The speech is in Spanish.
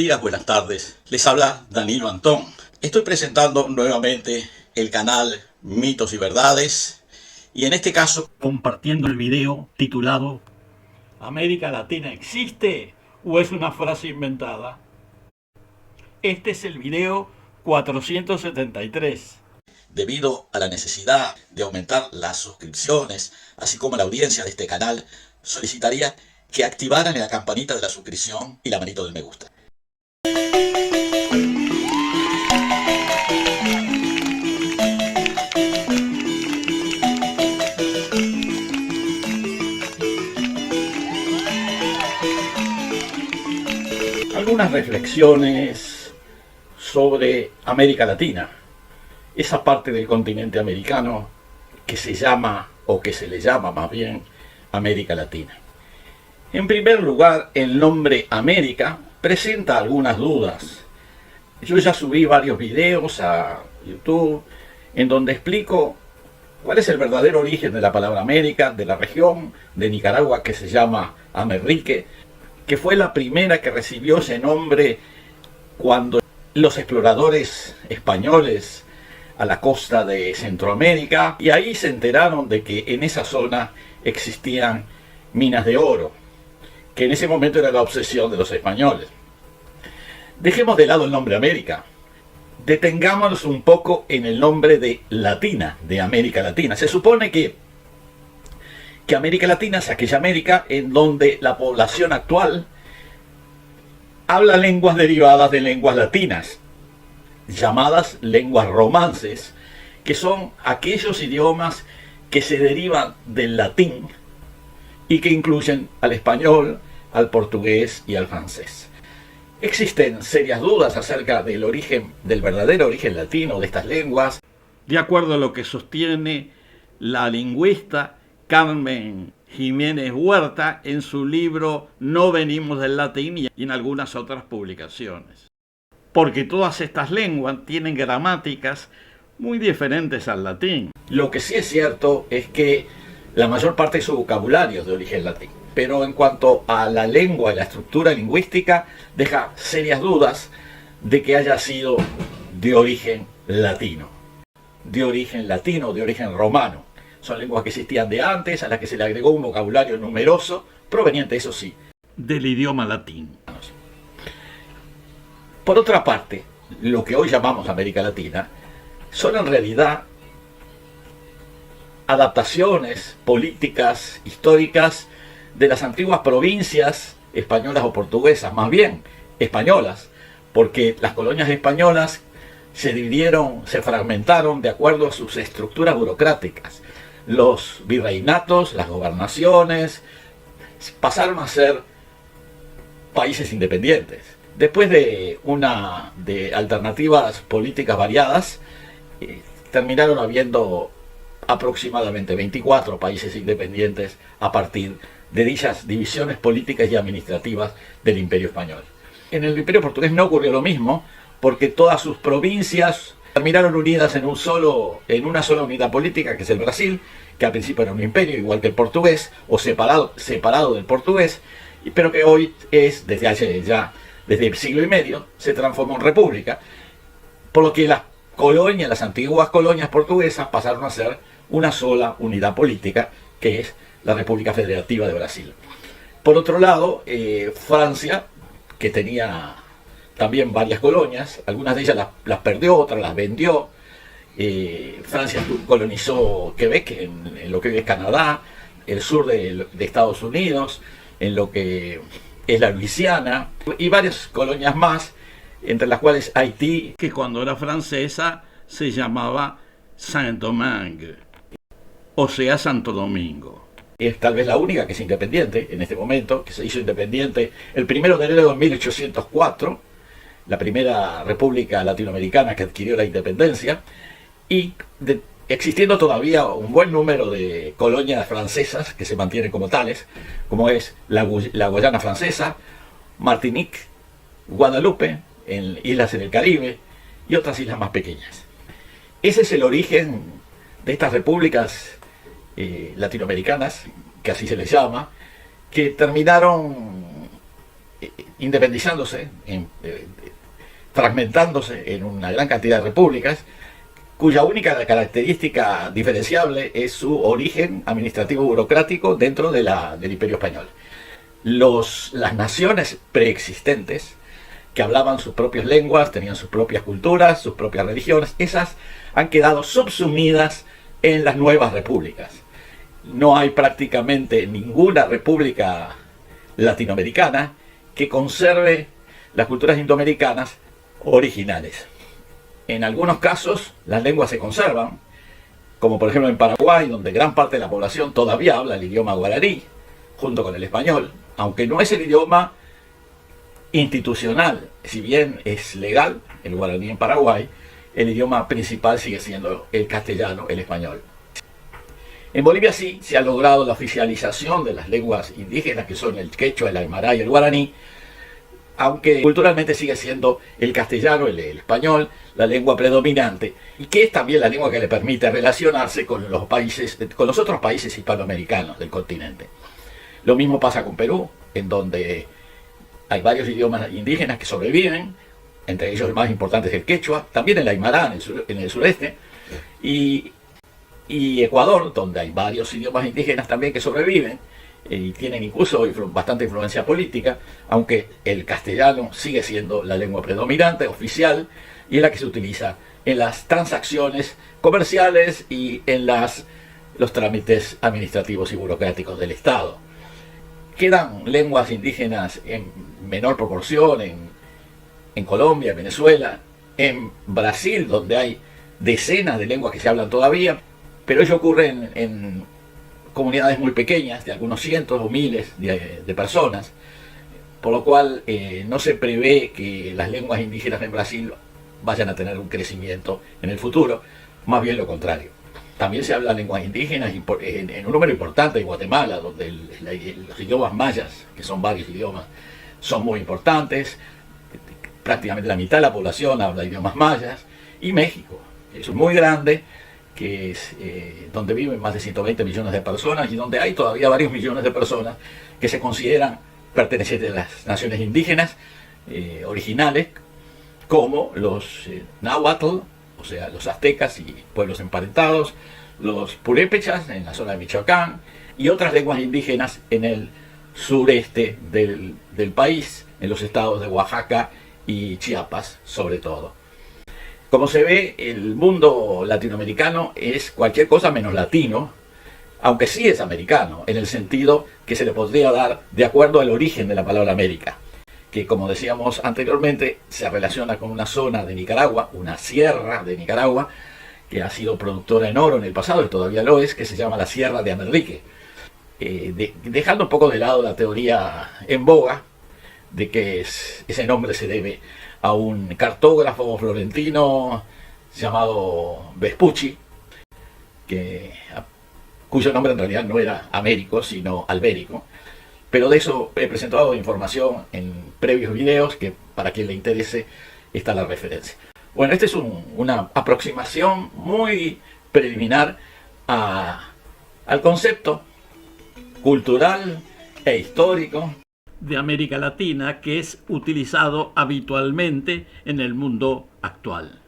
días, buenas tardes. Les habla Danilo Antón. Estoy presentando nuevamente el canal Mitos y Verdades y en este caso compartiendo el video titulado ¿América Latina existe o es una frase inventada? Este es el video 473. Debido a la necesidad de aumentar las suscripciones, así como la audiencia de este canal, solicitaría que activaran la campanita de la suscripción y la manito del me gusta. Algunas reflexiones sobre América Latina, esa parte del continente americano que se llama, o que se le llama más bien, América Latina. En primer lugar, el nombre América presenta algunas dudas. Yo ya subí varios videos a YouTube en donde explico cuál es el verdadero origen de la palabra América, de la región de Nicaragua que se llama Amerrique, que fue la primera que recibió ese nombre cuando los exploradores españoles a la costa de Centroamérica, y ahí se enteraron de que en esa zona existían minas de oro, que en ese momento era la obsesión de los españoles. Dejemos de lado el nombre América. Detengámonos un poco en el nombre de Latina, de América Latina. Se supone que América Latina es aquella América en donde la población actual habla lenguas derivadas de lenguas latinas, llamadas lenguas romances, que son aquellos idiomas que se derivan del latín y que incluyen al español, al portugués y al francés. Existen serias dudas acerca del origen, del verdadero origen latino de estas lenguas, de acuerdo a lo que sostiene la lingüista Carmen Jiménez Huerta en su libro No venimos del latín y en algunas otras publicaciones. Porque todas estas lenguas tienen gramáticas muy diferentes al latín. Lo que sí es cierto es que la mayor parte de su vocabulario es de origen latín. Pero en cuanto a la lengua y la estructura lingüística, deja serias dudas de que haya sido de origen latino. De origen latino, de origen romano. Son lenguas que existían de antes, a las que se le agregó un vocabulario numeroso, proveniente, eso sí, del idioma latín. Por otra parte, lo que hoy llamamos América Latina son en realidad adaptaciones políticas, históricas, de las antiguas provincias españolas o portuguesas, más bien españolas, porque las colonias españolas se dividieron, se fragmentaron de acuerdo a sus estructuras burocráticas. Los virreinatos, las gobernaciones, pasaron a ser países independientes. Después de alternativas políticas variadas, terminaron habiendo aproximadamente 24 países independientes a partir de dichas divisiones políticas y administrativas del Imperio Español. En el Imperio Portugués no ocurrió lo mismo, porque todas sus provincias terminaron unidas en una sola unidad política, que es el Brasil, que al principio era un imperio, igual que el portugués, o separado del portugués, pero que hoy es, desde el siglo y medio, se transformó en república, por lo que las antiguas colonias portuguesas pasaron a ser una sola unidad política, que es la República Federativa de Brasil. Por otro lado, Francia, que tenía también varias colonias, algunas de ellas las perdió, otras las vendió. Francia colonizó Quebec, en lo que hoy es Canadá, el sur de Estados Unidos, en lo que es la Luisiana, y varias colonias más, entre las cuales Haití, que cuando era francesa se llamaba Saint-Domingue, o sea, Santo Domingo. Es tal vez la única que es independiente en este momento, que se hizo independiente el 1 de enero de 1804, la primera república latinoamericana que adquirió la independencia, y existiendo todavía un buen número de colonias francesas que se mantienen como tales, como es la Guayana Francesa, Martinique, Guadalupe, islas en el Caribe y otras islas más pequeñas. Ese es el origen de estas repúblicas latinoamericanas, que así se les llama, que terminaron independizándose, fragmentándose en una gran cantidad de repúblicas, cuya única característica diferenciable es su origen administrativo burocrático dentro del Imperio Español. Las naciones preexistentes, que hablaban sus propias lenguas, tenían sus propias culturas, sus propias religiones, esas han quedado subsumidas en las nuevas repúblicas. No hay prácticamente ninguna república latinoamericana que conserve las culturas indoamericanas originales. En algunos casos las lenguas se conservan, como por ejemplo en Paraguay, donde gran parte de la población todavía habla el idioma guaraní, junto con el español, aunque no es el idioma institucional, si bien es legal el guaraní en Paraguay, el idioma principal sigue siendo el castellano, el español. En Bolivia sí se ha logrado la oficialización de las lenguas indígenas, que son el quechua, el aymara y el guaraní, aunque culturalmente sigue siendo el castellano, el español, la lengua predominante, y que es también la lengua que le permite relacionarse con los otros países hispanoamericanos del continente. Lo mismo pasa con Perú, en donde hay varios idiomas indígenas que sobreviven, entre ellos el más importante es el quechua, también el aymara en el sureste, y Ecuador, donde hay varios idiomas indígenas también que sobreviven, y tienen incluso bastante influencia política, aunque el castellano sigue siendo la lengua predominante, oficial, y es la que se utiliza en las transacciones comerciales y en los trámites administrativos y burocráticos del Estado. Quedan lenguas indígenas en menor proporción en Colombia, en Venezuela, en Brasil, donde hay decenas de lenguas que se hablan todavía, pero ello ocurre en comunidades muy pequeñas, de algunos cientos o miles de personas, por lo cual no se prevé que las lenguas indígenas en Brasil vayan a tener un crecimiento en el futuro, más bien lo contrario. También se hablan lenguas indígenas en un número importante en Guatemala, donde los idiomas mayas, que son varios idiomas, son muy importantes. Prácticamente la mitad de la población habla idiomas mayas. Y México, es muy grande, que es donde viven más de 120 millones de personas y donde hay todavía varios millones de personas que se consideran pertenecientes a las naciones indígenas originales, como los náhuatl, o sea, los aztecas y pueblos emparentados, los purépechas en la zona de Michoacán y otras lenguas indígenas en el sureste del país, en los estados de Oaxaca y Chiapas sobre todo. Como se ve, el mundo latinoamericano es cualquier cosa menos latino, aunque sí es americano, en el sentido que se le podría dar de acuerdo al origen de la palabra América, que como decíamos anteriormente, se relaciona con una zona de Nicaragua, una sierra de Nicaragua, que ha sido productora en oro en el pasado y todavía lo es, que se llama la Sierra de Amerrique. Dejando un poco de lado la teoría en boga de que ese nombre se debe a un cartógrafo florentino llamado Vespucci, cuyo nombre en realidad no era Américo, sino Albérico. Pero de eso he presentado información en previos videos, que para quien le interese está la referencia. Bueno, esta es una aproximación muy preliminar al concepto cultural e histórico de América Latina, que es utilizado habitualmente en el mundo actual.